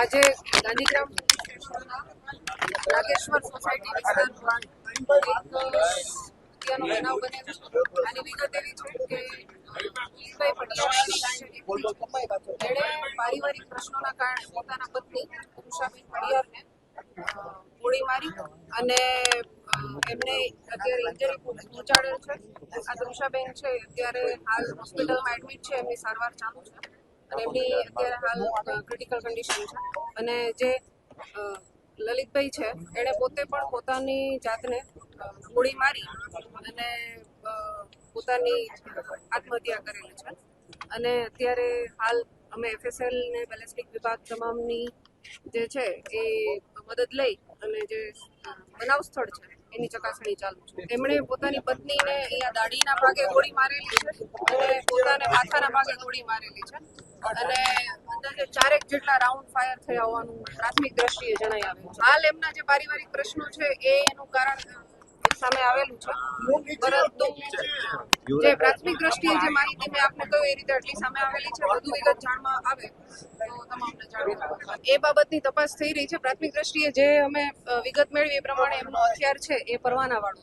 આજે ગાંધીગ્રામ નાગેશ્વર સોસાયટી વિસ્તારમાં એક હત્યાનો બનાવ બનેલો છે. આની વિગત એવી છે કે એણે પારિવારિક પ્રશ્નોના કારણે પોતાના પત્ની ઉષાબેન પડિયારને ગોળી મારી અને એમને અત્યારે ઇન્જરી પહોંચાડેલ છે. આ ઉષાબેન છે અત્યારે હાલ હોસ્પિટલમાં એડમિટ છે, એમની સારવાર ચાલુ છે અને એમની અત્યારે હાલ ક્રિટિકલ કન્ડિશન છે. અને જે લલિતભાઈ છે એણે પોતે પણ પોતાની જાતને ગોળી મારી અને પોતાની આત્મહત્યા કરેલી છે. અને અત્યારે હાલ અમે FSL ને બેલેસ્ટિક વિભાગ તમામની જે છે એ મદદ લઈ અને જે બનાવ સ્થળ છે એની ચકાસણી ચાલુ છે. એમણે પોતાની પત્નીને અહીંયા દાઢીના ભાગે ગોળી મારેલી છે અને પોતાને માથાના ભાગે ગોળી મારેલી છે અને અંદાજે 4 જેટલા રાઉન્ડ ફાયર થયા હોવાનું પ્રાથમિક દ્રષ્ટિએ જણાઈ આવેલું છે. હાલ એમના જે પારિવારિક પ્રશ્નો છે એનું કારણ સામે આવેલું છે, પરંતુ જે પ્રાથમિક દ્રષ્ટિએ જે માહિતી મેં આપને કહ્યું એ રીતે આટલી સામે આવેલી છે. વધુ વિગત જાણવા આવે તો તમામને જાણવા એ બાબતની તપાસ થઈ રહી છે. પ્રાથમિક દ્રષ્ટિએ જે અમે વિગત મેળવી એ પ્રમાણે એમનું હથિયાર છે એ પરવાના વાળું